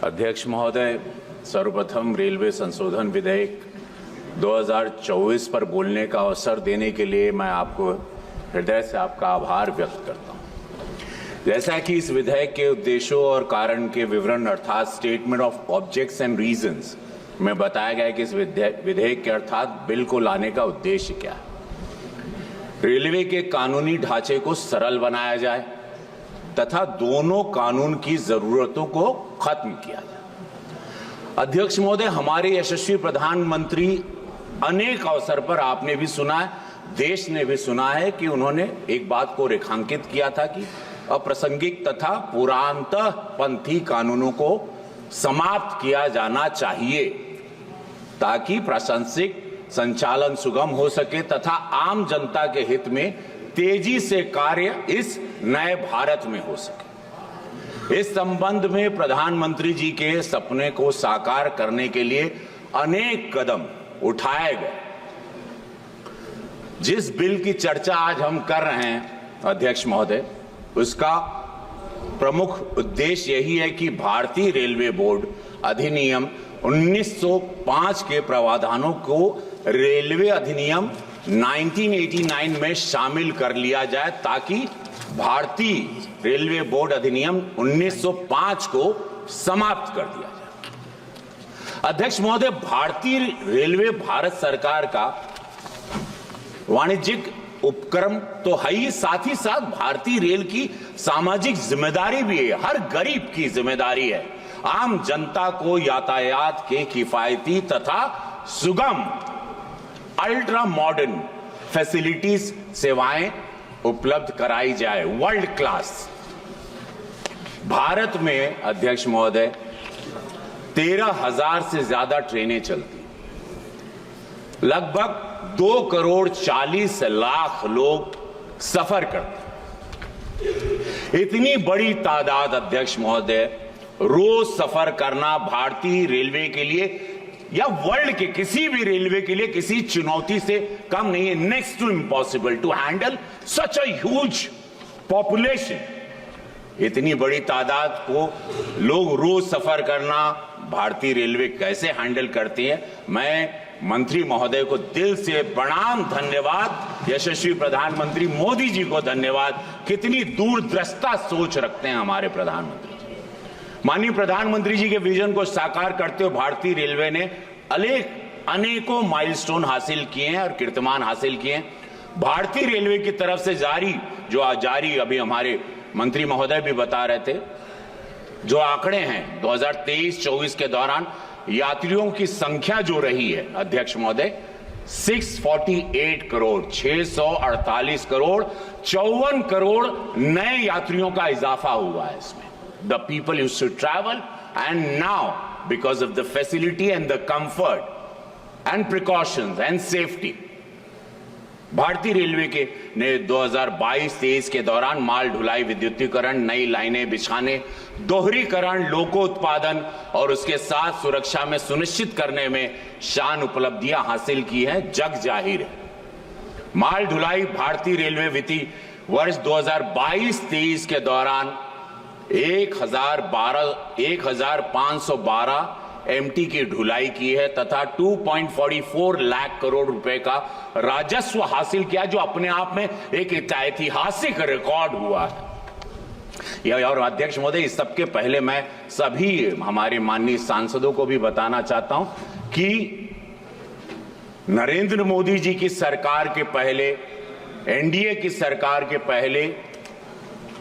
अध्यक्ष महोदय, सर्वप्रथम रेलवे संशोधन विधेयक 2024 पर बोलने का अवसर देने के लिए मैं आपको हृदय से आपका आभार व्यक्त करता हूं। जैसा कि इस विधेयक के उद्देश्यों और कारण के विवरण अर्थात statement of objects and reasons में बताया गया है कि इस विधेयक के अर्थात बिल को लाने का उद्देश्य क्या है। रेलवे के कानूनी ढांचे को सरल बनाया जाए तथा दोनों कानून की जरूरतों को खत्म किया जाए। अध्यक्ष महोदय, हमारे यशस्वी प्रधानमंत्री अनेक अवसर पर आपने भी सुना है, देश ने भी सुना है कि उन्होंने एक बात को रेखांकित किया था कि अप्रासंगिक तथा पुरातनपंथी कानूनों को समाप्त किया जाना चाहिए ताकि प्रशासनिक संचालन सुगम हो सके तथा आम जनता के हित में तेजी से कार्य इस नए भारत में हो सके। इस संबंध में प्रधानमंत्री जी के सपने को साकार करने के लिए अनेक कदम उठाए गए। जिस बिल की चर्चा आज हम कर रहे हैं अध्यक्ष महोदय, उसका प्रमुख उद्देश्य यही है कि भारतीय रेलवे बोर्ड अधिनियम 1905 के प्रावधानों को रेलवे अधिनियम 1989 में शामिल कर लिया जाए ताकि भारतीय रेलवे बोर्ड अधिनियम 1905 को समाप्त कर दिया जाए। अध्यक्ष महोदय, भारतीय रेलवे भारत सरकार का वाणिज्यिक उपक्रम तो है ही, साथ ही साथ भारतीय रेल की सामाजिक जिम्मेदारी भी है। हर गरीब की जिम्मेदारी है आम जनता को यातायात के किफायती तथा सुगम अल्ट्रा मॉडर्न फैसिलिटीज सेवाएं उपलब्ध कराई जाए। वर्ल्ड क्लास भारत में अध्यक्ष महोदय 13,000 से ज्यादा ट्रेनें चलती, लगभग 2,40,00,000 लोग सफर करते। इतनी बड़ी तादाद अध्यक्ष महोदय रोज सफर करना भारतीय रेलवे के लिए या वर्ल्ड के किसी भी रेलवे के लिए किसी चुनौती से कम नहीं है। Next to impossible to handle such a huge population. इतनी बड़ी तादाद को लोग रोज सफर करना भारतीय रेलवे कैसे हैंडल करती है। मैं मंत्री महोदय को दिल से प्रणाम, धन्यवाद। यशस्वी प्रधानमंत्री मोदी जी को धन्यवाद। कितनी दूरदृष्टा सोच रखते हैं हमारे प्रधानमंत्री। माननीय प्रधानमंत्री जी के विजन को साकार करते हुए भारतीय रेलवे ने अनेकों माइलस्टोन हासिल किए हैं और कीर्तिमान हासिल किए हैं। भारतीय रेलवे की तरफ से जारी अभी हमारे मंत्री महोदय भी बता रहे थे, जो आंकड़े हैं 2023-24 के दौरान यात्रियों की संख्या जो रही है अध्यक्ष महोदय 648 करोड़, 648 करोड़, 54 करोड़ नए यात्रियों का इजाफा हुआ है इसमें। The people used to travel, and now because of the facility and the comfort and precautions and safety, भारतीय रेलवे के ने 2022-23 के दौरान माल ढुलाई, विद्युतीकरण, नई लाइनें बिछाने, दोहरीकरण, लोकोत्पादन और उसके साथ सुरक्षा में सुनिश्चित करने में शान उपलब्धियां हासिल की हैं, जग जाहिर है। माल ढुलाई भारतीय रेलवे वित्तीय वर्ष 2022-23 के दौरान 1,512 एमटी की ढुलाई की है तथा 2.44 लाख करोड़ रुपए का राजस्व हासिल किया, जो अपने आप में एक ऐतिहासिक रिकॉर्ड हुआ है। और अध्यक्ष महोदय, इस सबके पहले मैं सभी हमारे माननीय सांसदों को भी बताना चाहता हूं कि नरेंद्र मोदी जी की सरकार के पहले, एनडीए की सरकार के पहले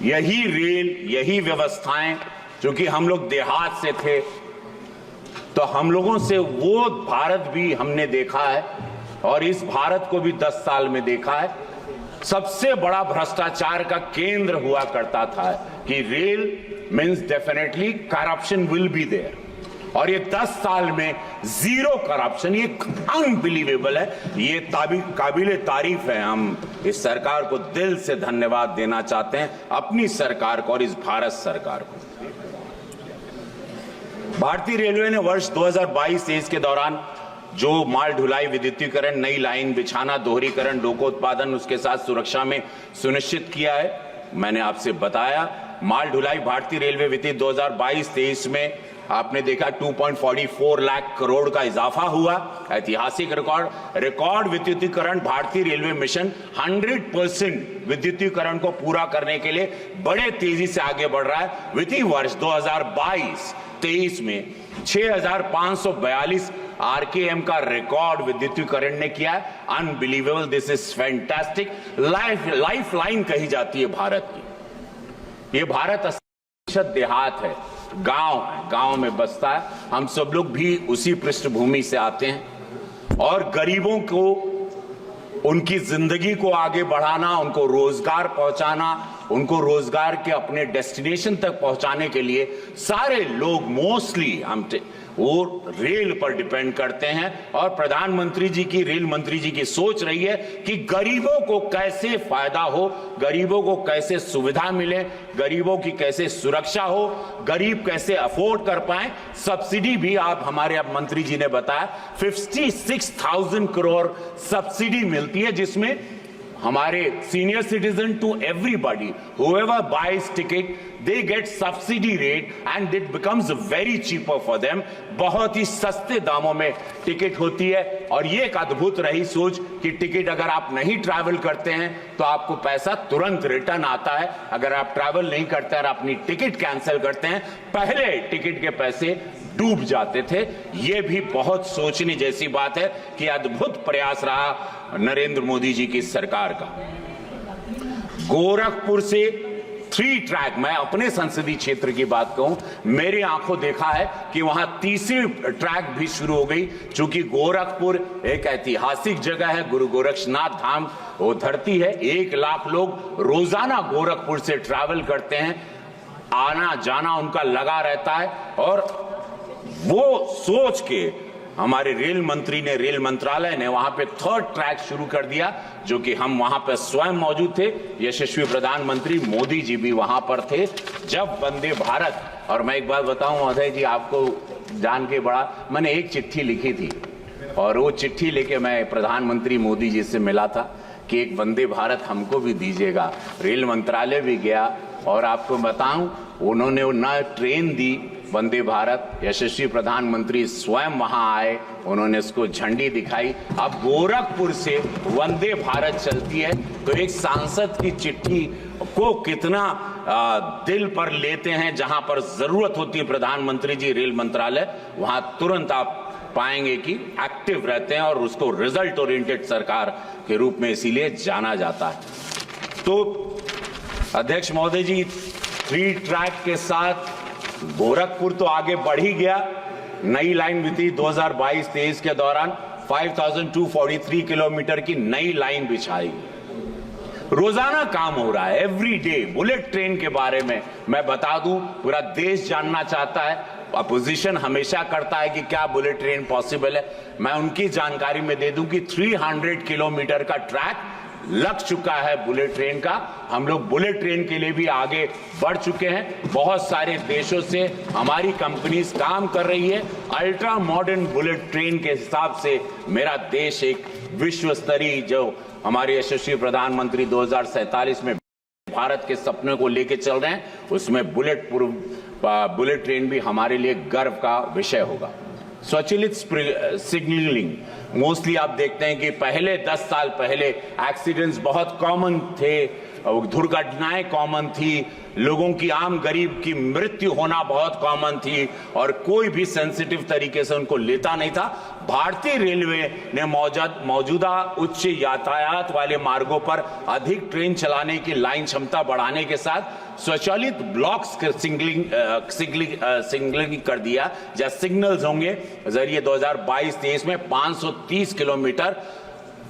यही रेल, यही व्यवस्थाएं, क्योंकि हम लोग देहात से थे तो हम लोगों से वो भारत भी हमने देखा है और इस भारत को भी 10 साल में देखा है। सबसे बड़ा भ्रष्टाचार का केंद्र हुआ करता था कि rail means definitely corruption will be there, और ये 10 साल में जीरो करप्शन, ये अनबिलीवेबल है। ये काबिले तारीफ है। हम इस सरकार को दिल से धन्यवाद देना चाहते हैं, अपनी सरकार को और इस भारत सरकार को। भारतीय रेलवे ने वर्ष 2022-23 के दौरान जो माल ढुलाई, विद्युतीकरण, नई लाइन बिछाना, दोहरीकरण, लोकोत्पादन, उसके साथ सुरक्षा में सुनिश्चित किया है, मैंने आपसे बताया माल ढुलाई भारतीय रेलवे वित्तीय 2022-23 में आपने देखा 2.44 लाख करोड़ का इजाफा हुआ, ऐतिहासिक रिकॉर्ड विद्युतीकरण। भारतीय रेलवे मिशन 100% विद्युतीकरण को पूरा करने के लिए बड़े तेजी से आगे बढ़ रहा है। वित्तीय वर्ष 2022-23 में 6,542 आरकेएम का रिकॉर्ड विद्युतीकरण ने किया है। Unbelievable, this is fantastic. Life line कही जाती है भारत की। ये भारत 80% देहात है, गांव है, गांव में बसता है। हम सब लोग भी उसी पृष्ठभूमि से आते हैं और गरीबों को उनकी जिंदगी को आगे बढ़ाना, उनको रोजगार पहुंचाना, उनको रोजगार के अपने डेस्टिनेशन तक पहुंचाने के लिए सारे लोग मोस्टली वो रेल पर डिपेंड करते हैं। और प्रधानमंत्री जी की, रेल मंत्री जी की सोच रही है कि गरीबों को कैसे फायदा हो, गरीबों को कैसे सुविधा मिले, गरीबों की कैसे सुरक्षा हो, गरीब कैसे अफोर्ड कर पाए। सब्सिडी भी आप हमारे अब मंत्री जी ने बताया 56,000 करोड़ सब्सिडी मिलती है, जिसमें हमारे senior citizen to everybody whoever buys ticket they get subsidy rate and it becomes very cheaper for them। बहुत ही सस्ते दामों में टिकट होती है। और ये एक अद्भुत रही सोच कि टिकट अगर आप नहीं ट्रैवल करते हैं तो आपको पैसा तुरंत रिटर्न आता है। अगर आप ट्रैवल नहीं करते और अपनी टिकट कैंसिल करते हैं, पहले टिकट के पैसे डूब जाते थे। ये भी बहुत सोचने जैसी बात है कि अद्भुत प्रयास रहा नरेंद्र मोदी जी की सरकार का। गोरखपुर से 3 ट्रैक, मैं अपने संसदीय क्षेत्र की बात कहूं, मेरी आंखों देखा है कि वहां तीसरी ट्रैक भी शुरू हो गई। चूंकि गोरखपुर एक ऐतिहासिक जगह है, गुरु गोरक्षनाथ धाम वो धरती है। 1 लाख लोग रोजाना गोरखपुर से ट्रैवल करते हैं, आना जाना उनका लगा रहता है। और वो सोच के हमारे रेल मंत्री ने, रेल मंत्रालय ने वहां पे 3rd ट्रैक शुरू कर दिया, जो कि हम वहां पर स्वयं मौजूद थे। यशस्वी प्रधानमंत्री मोदी जी भी वहां पर थे जब वंदे भारत। और मैं एक बात बताऊं महोदय जी, आपको जान के बड़ा, मैंने एक चिट्ठी लिखी थी और वो चिट्ठी लेके मैं प्रधानमंत्री मोदी जी से मिला था कि एक वंदे भारत हमको भी दीजिएगा। रेल मंत्रालय भी गया और आपको बताऊं उन्होंने ना ट्रेन दी वंदे भारत, यशस्वी प्रधानमंत्री स्वयं वहां आए, उन्होंने उसको झंडी दिखाई। अब गोरखपुर से वंदे भारत चलती है। तो एक सांसद की चिट्ठी को कितना दिल पर लेते हैं। जहां पर जरूरत होती है प्रधानमंत्री जी, रेल मंत्रालय वहां तुरंत आप पाएंगे कि एक्टिव रहते हैं और उसको रिजल्ट ओरिएंटेड सरकार के रूप में इसीलिए जाना जाता है। तो अध्यक्ष महोदय जी, 3 ट्रैक के साथ गोरखपुर तो आगे बढ़ ही गया। नई लाइन विधि 2022-23 के दौरान 5243 किलोमीटर की नई लाइन बिछाई। रोजाना काम हो रहा है, एवरी डे। बुलेट ट्रेन के बारे में मैं बता दूं, पूरा देश जानना चाहता है। अपोजिशन हमेशा करता है कि क्या बुलेट ट्रेन पॉसिबल है। मैं उनकी जानकारी में दे दूं कि 300 किलोमीटर का ट्रैक लग चुका है बुलेट ट्रेन का। हम लोग बुलेट ट्रेन के लिए भी आगे बढ़ चुके हैं। बहुत सारे देशों से हमारी कंपनीज काम कर रही है। अल्ट्रा मॉडर्न बुलेट ट्रेन के हिसाब से मेरा देश एक विश्व स्तरीय, जो हमारे यशस्वी प्रधानमंत्री 2047 में भारत के सपने को लेके चल रहे हैं, उसमें बुलेट ट्रेन भी हमारे लिए गर्व का विषय होगा। स्वचालित सिग्नलिंग, मोस्टली आप देखते हैं कि पहले 10 साल पहले एक्सीडेंट्स बहुत कॉमन थे, दुर्घटनाएं कॉमन थी, लोगों की, आम गरीब की मृत्यु होना बहुत कॉमन थी और कोई भी सेंसिटिव तरीके से उनको लेता नहीं था। भारतीय रेलवे ने मौजूदा उच्च यातायात वाले मार्गों पर अधिक ट्रेन चलाने की लाइन क्षमता बढ़ाने के साथ स्वचालित ब्लॉक्स सिग्नलिंग कर दिया, जहां सिग्नल्स होंगे जरिए 2022-23 में 530 किलोमीटर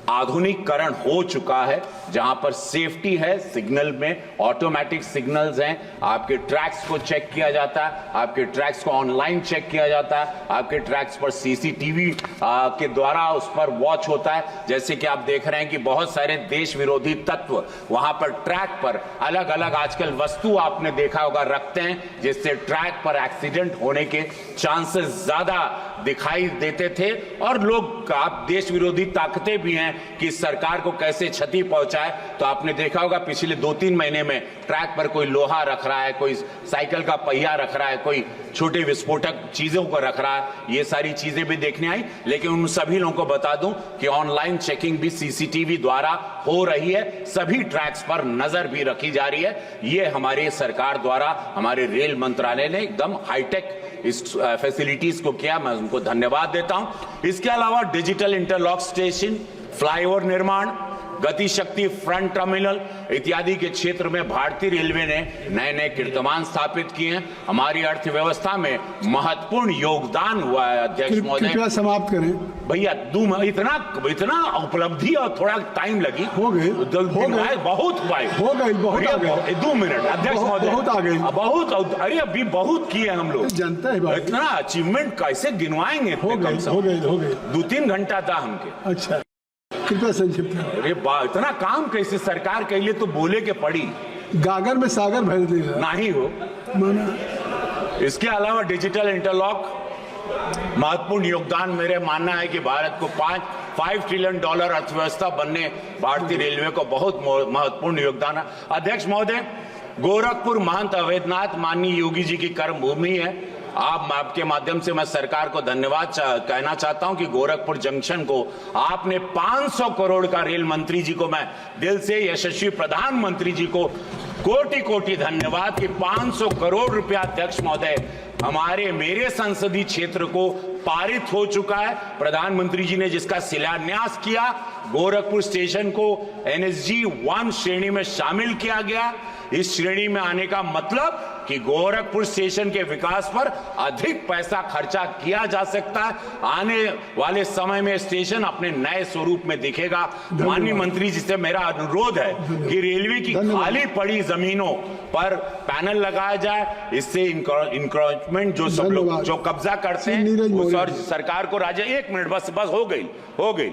आधुनिकीकरण हो चुका है, जहां पर सेफ्टी है। सिग्नल में ऑटोमेटिक सिग्नल्स हैं, आपके ट्रैक्स को चेक किया जाता है, आपके ट्रैक्स को ऑनलाइन चेक किया जाता है, आपके ट्रैक्स पर सीसीटीवी के द्वारा उस पर वॉच होता है। जैसे कि आप देख रहे हैं कि बहुत सारे देश विरोधी तत्व वहां पर ट्रैक पर अलग अलग आजकल वस्तु आपने देखा होगा रखते हैं, जिससे ट्रैक पर एक्सीडेंट होने के चांसेस ज्यादा दिखाई देते थे। और लोग, आप देश विरोधी ताकतें भी हैं कि सरकार को कैसे क्षति पहुंचाए जाए तो आपने देखा होगा पिछले 2-3 महीने में ट्रैक पर कोई लोहा रख रहा है, कोई साइकिल का पहिया रख रहा है, कोई छोटे विस्फोटक चीजों को रख रहा है। ये सारी चीजें भी देखने आई, लेकिन उन सभी लोगों को बता दूं कि ऑनलाइन चेकिंग भी सीसीटीवी द्वारा हो रही है, सभी ट्रैक्स पर नजर भी रखी जा रही है। ये हमारे सरकार द्वारा, हमारे रेल मंत्रालय ने एकदम हाईटेक इस फैसिलिटीज को किया, मैं उनको धन्यवाद देता हूं। इसके अलावा डिजिटल इंटरलॉक स्टेशन, फ्लाईओवर निर्माण, गति शक्ति फ्रंट टर्मिनल इत्यादि के क्षेत्र में भारतीय रेलवे ने नए नए कीर्तिमान स्थापित किए हैं। हमारी अर्थव्यवस्था में महत्वपूर्ण योगदान हुआ है। अध्यक्ष महोदय, कृपया समाप्त करें भैया। इतना उपलब्धि और थोड़ा टाइम लगी, हो गए बहुत भाई, हो गई, बहुत आ गए। 2 मिनट अध्यक्ष महोदय, बहुत आ गई, बहुत। अरे अभी बहुत किए हम लोग, जनता है, इतना अचीवमेंट कैसे गिनवाएंगे? हो गए 2-3 घंटा था हमके। अच्छा, कृपया संक्षिप्त करें। अरे इतना काम कैसे सरकार के लिए तो बोले के पड़ी, गागर में सागर भर देगा नहीं हो माना। इसके अलावा डिजिटल इंटरलॉक महत्वपूर्ण योगदान, मेरे मानना है कि भारत को $5 ट्रिलियन अर्थव्यवस्था बनने भारतीय रेलवे को बहुत महत्वपूर्ण योगदान है। अध्यक्ष महोदय, गोरखपुर महंत अवैधनाथ माननीय योगी जी की कर्म भूमि है। आपके माध्यम से मैं सरकार को धन्यवाद कहना चाहता हूं कि गोरखपुर जंक्शन को आपने 500 करोड़ का, रेल मंत्री जी को मैं दिल से, यशस्वी प्रधानमंत्री जी को कोटि कोटि धन्यवाद कि 500 करोड़ रुपया अध्यक्ष महोदय मेरे संसदीय क्षेत्र को पारित हो चुका है। प्रधानमंत्री जी ने जिसका शिलान्यास किया, गोरखपुर स्टेशन को NSG 1 श्रेणी में शामिल किया गया। इस श्रेणी में आने का मतलब कि गोरखपुर स्टेशन के विकास पर अधिक पैसा खर्चा किया जा सकता है। आने वाले समय में स्टेशन अपने नए स्वरूप में दिखेगा। माननीय मंत्री जी से मेरा अनुरोध है कि रेलवे की खाली पड़ी जमीनों पर पैनल लगाया जाए, इससे इंक्रोचमेंट जो सब लोग जो कब्जा करते हैं सरकार को राज्य। 1 मिनट बस हो गई।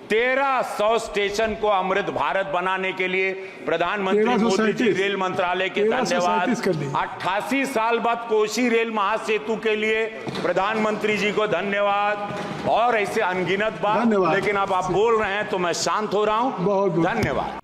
1300 स्टेशन को अमृत भारत बनाने के लिए प्रधानमंत्री मोदी जी, रेल मंत्रालय के धन्यवाद। 88 साल बाद कोसी रेल महासेतु के लिए प्रधानमंत्री जी को धन्यवाद, और ऐसे अनगिनत बात। लेकिन अब आप बोल रहे हैं तो मैं शांत हो रहा हूं। धन्यवाद।